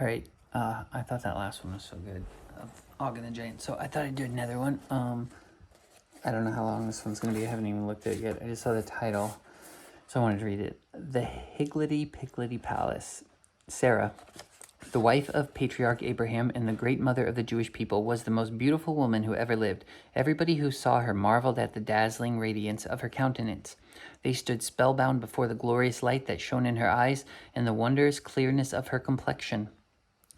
All right. I thought that last one was so good. Og and the Giant. So I thought I'd do another one. I don't know how long this one's going to be. I haven't even looked at it yet. I just saw the title, so I wanted to read it. The Higgedly Piggedly Palace. Sarah, the wife of Patriarch Abraham and the great mother of the Jewish people, was the most beautiful woman who ever lived. Everybody who saw her marveled at the dazzling radiance of her countenance. They stood spellbound before the glorious light that shone in her eyes and the wondrous clearness of her complexion.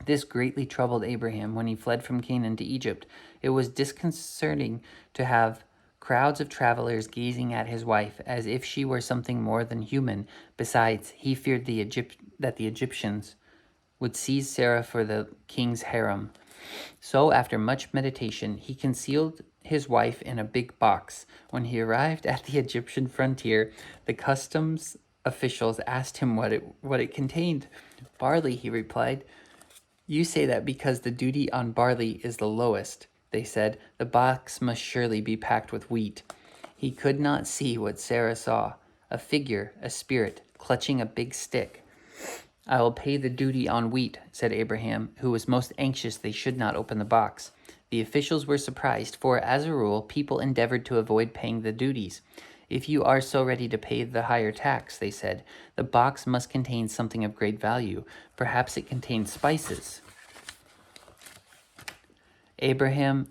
This greatly troubled Abraham when he fled from Canaan to Egypt. It was disconcerting to have crowds of travelers gazing at his wife as if she were something more than human. Besides, he feared that the Egyptians would seize Sarah for the king's harem. So, after much meditation, he concealed his wife in a big box. When he arrived at the Egyptian frontier, the customs officials asked him what it contained. Barley, he replied. You say that because the duty on barley is the lowest, they said. The box must surely be packed with wheat. He could not see what Sarah saw, a figure, a spirit, clutching a big stick. I will pay the duty on wheat, said Abraham, who was most anxious they should not open the box. The officials were surprised, for as a rule, people endeavored to avoid paying the duties. If you are so ready to pay the higher tax, they said, the box must contain something of great value. Perhaps it contains spices. Abraham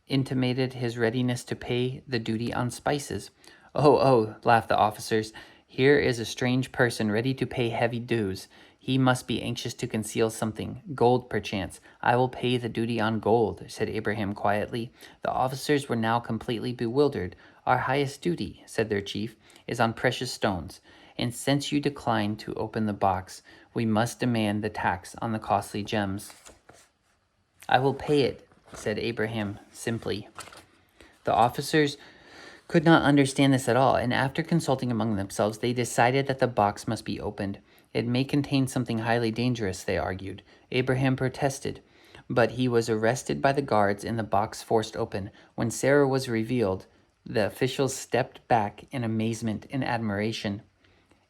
intimated his readiness to pay the duty on spices. Oh, laughed the officers. Here is a strange person ready to pay heavy dues. He must be anxious to conceal something, gold perchance. I will pay the duty on gold, said Abraham quietly. The officers were now completely bewildered. Our highest duty, said their chief, is on precious stones. And since you decline to open the box, we must demand the tax on the costly gems. I will pay it, said Abraham simply. The officers could not understand this at all, and after consulting among themselves, they decided that the box must be opened. It may contain something highly dangerous, they argued. Abraham protested, but he was arrested by the guards and the box forced open. When Sarah was revealed, the officials stepped back in amazement and admiration.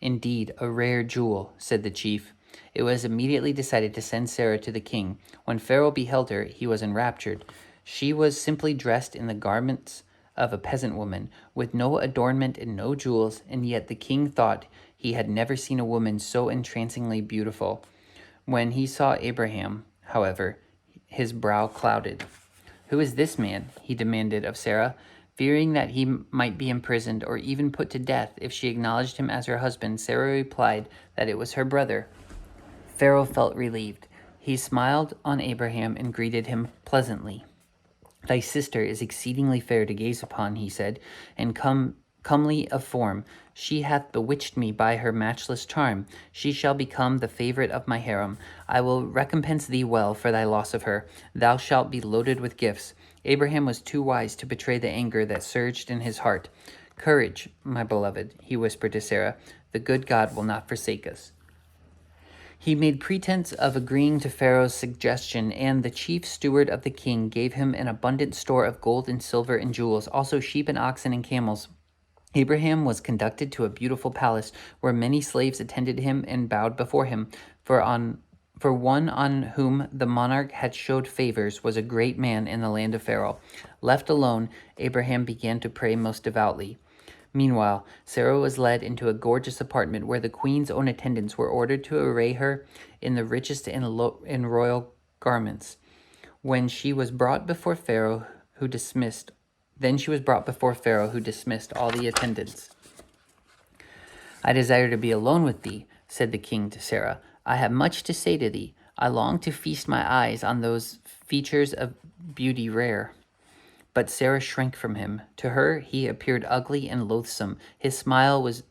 Indeed, a rare jewel, said the chief. It was immediately decided to send Sarah to the king. When Pharaoh beheld her, he was enraptured. She was simply dressed in the garments of a peasant woman, with no adornment and no jewels, and yet the king thought he had never seen a woman so entrancingly beautiful. When he saw Abraham, however, his brow clouded. Who is this man? He demanded of Sarah, fearing that he might be imprisoned or even put to death if she acknowledged him as her husband. Sarah replied that it was her brother. Pharaoh felt relieved. He smiled on Abraham and greeted him pleasantly. Thy sister is exceedingly fair to gaze upon, he said, and comely of form. She hath bewitched me by her matchless charm. She shall become the favorite of my harem. I will recompense thee well for thy loss of her. Thou shalt be loaded with gifts. Abraham was too wise to betray the anger that surged in his heart. Courage, my beloved, he whispered to Sarah. The good God will not forsake us. He made pretense of agreeing to Pharaoh's suggestion, and the chief steward of the king gave him an abundant store of gold and silver and jewels, also sheep and oxen and camels. Abraham was conducted to a beautiful palace where many slaves attended him and bowed before him, for one on whom the monarch had showed favors was a great man in the land of Pharaoh. Left alone, Abraham began to pray most devoutly. Meanwhile, Sarah was led into a gorgeous apartment where the queen's own attendants were ordered to array her in the richest and royal garments. Then she was brought before Pharaoh, who dismissed all the attendants. I desire to be alone with thee, said the king to Sarah. I have much to say to thee. I long to feast my eyes on those features of beauty rare. But Sarah shrank from him. To her, he appeared ugly and loathsome. His smile was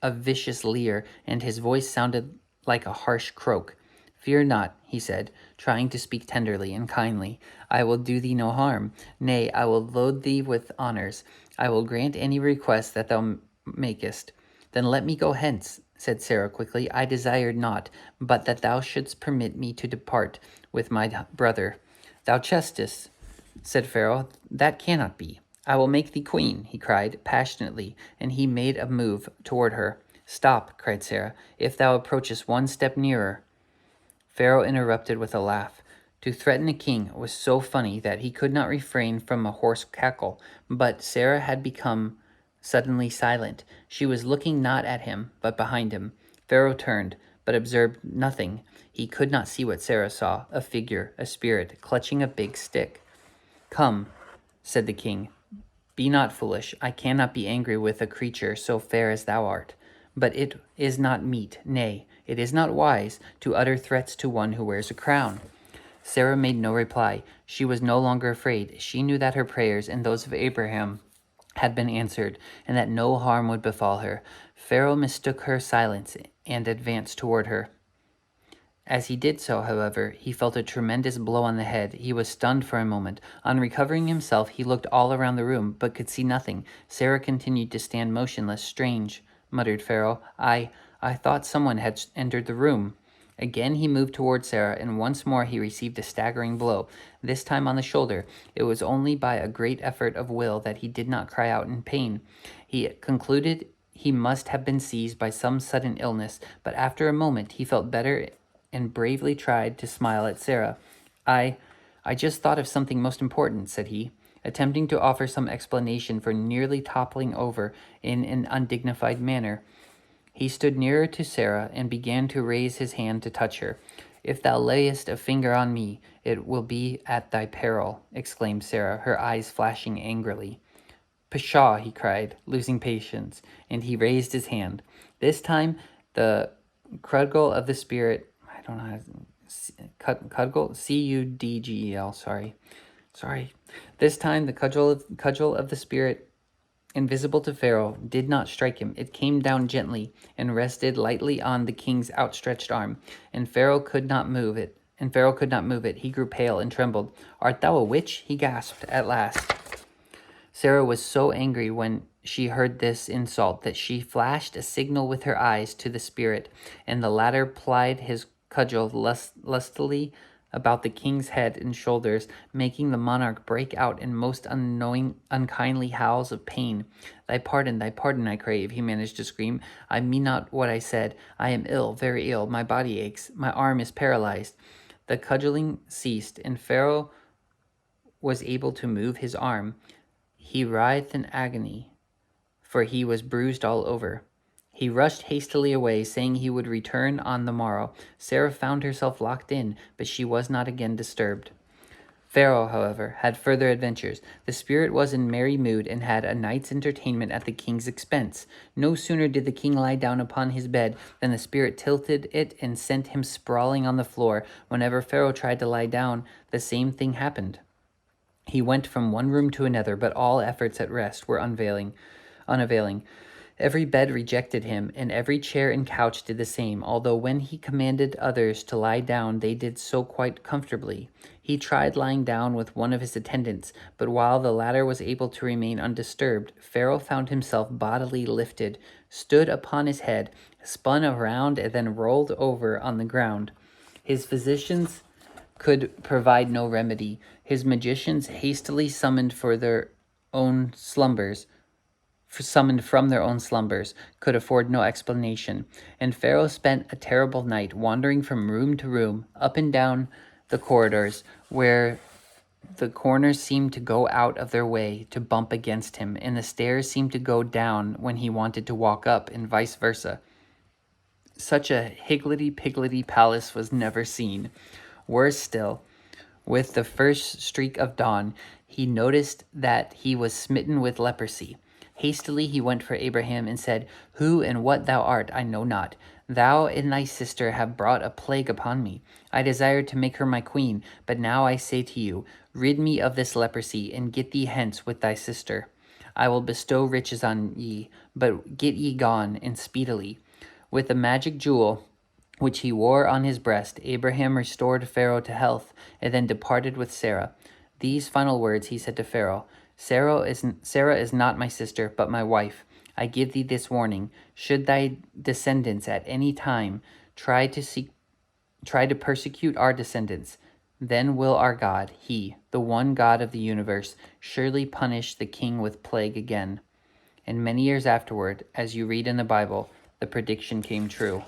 a vicious leer, and his voice sounded like a harsh croak. Fear not, he said, trying to speak tenderly and kindly. I will do thee no harm. Nay, I will load thee with honors. I will grant any request that thou makest. Then let me go hence, said Sarah quickly. I desired not, but that thou shouldst permit me to depart with my brother. Thou jestest, said Pharaoh. That cannot be. I will make thee queen, he cried passionately, and he made a move toward her. Stop, cried Sarah. If thou approachest one step nearer, Pharaoh interrupted with a laugh. To threaten a king was so funny that he could not refrain from a hoarse cackle, but Sarah had become suddenly silent. She was looking not at him, but behind him. Pharaoh turned, but observed nothing. He could not see what Sarah saw, a figure, a spirit, clutching a big stick. "Come," said the king, "be not foolish. I cannot be angry with a creature so fair as thou art. But it is not meet, nay, it is not wise, to utter threats to one who wears a crown." Sarah made no reply. She was no longer afraid. She knew that her prayers and those of Abraham had been answered, and that no harm would befall her. Pharaoh mistook her silence and advanced toward her. As he did so, however, he felt a tremendous blow on the head. He was stunned for a moment. On recovering himself, he looked all around the room, but could see nothing. Sarah continued to stand motionless. "Strange," muttered Pharaoh. I thought someone had entered the room." Again he moved toward Sarah, and once more he received a staggering blow, this time on the shoulder. It was only by a great effort of will that he did not cry out in pain. He concluded he must have been seized by some sudden illness, but after a moment he felt better and bravely tried to smile at Sarah. I just thought of something most important," said he, attempting to offer some explanation for nearly toppling over in an undignified manner. He stood nearer to Sarah and began to raise his hand to touch her. "If thou layest a finger on me, it will be at thy peril," exclaimed Sarah, her eyes flashing angrily. "Pshaw!" he cried, losing patience, and he raised his hand. This time the cudgel of the spirit, I don't know how to, cudgel, C-U-D-G-E-L, sorry. This time the cudgel of the spirit, invisible to Pharaoh, did not strike him. It came down gently and rested lightly on the king's outstretched arm, and Pharaoh could not move it. He grew pale and trembled. "Art thou a witch?" he gasped at last. Sarah was so angry when she heard this insult that she flashed a signal with her eyes to the spirit, and the latter plied his cudgel lustily about the king's head and shoulders, making the monarch break out in most unkindly howls of pain. Thy pardon, I crave," he managed to scream. "I mean not what I said. I am ill, very ill. My body aches. My arm is paralyzed." The cudgeling ceased, and Pharaoh was able to move his arm. He writhed in agony, for he was bruised all over. He rushed hastily away, saying he would return on the morrow. Sarah found herself locked in, but she was not again disturbed. Pharaoh, however, had further adventures. The spirit was in merry mood and had a night's entertainment at the king's expense. No sooner did the king lie down upon his bed than the spirit tilted it and sent him sprawling on the floor. Whenever Pharaoh tried to lie down, the same thing happened. He went from one room to another, but all efforts at rest were unavailing. Every bed rejected him, and every chair and couch did the same, although when he commanded others to lie down, they did so quite comfortably. He tried lying down with one of his attendants, but while the latter was able to remain undisturbed, Pharaoh found himself bodily lifted, stood upon his head, spun around, and then rolled over on the ground. His physicians could provide no remedy. His magicians, hastily summoned from their own slumbers, could afford no explanation, and Pharaoh spent a terrible night wandering from room to room, up and down the corridors, where the corners seemed to go out of their way to bump against him, and the stairs seemed to go down when he wanted to walk up, and vice versa. Such a higgledy-piggledy palace was never seen. Worse still, with the first streak of dawn, he noticed that he was smitten with leprosy. Hastily he went for Abraham and said, "Who and what thou art, I know not. Thou and thy sister have brought a plague upon me. I desired to make her my queen, but now I say to you, rid me of this leprosy, and get thee hence with thy sister. I will bestow riches on ye, but get ye gone, and speedily." With the magic jewel which he wore on his breast, Abraham restored Pharaoh to health, and then departed with Sarah. These final words he said to Pharaoh: Sarah is not my sister, but my wife. I give thee this warning: should thy descendants at any time try to persecute our descendants, then will our God, he, the one God of the universe, surely punish the king with plague again. And many years afterward, as you read in the Bible, the prediction came true.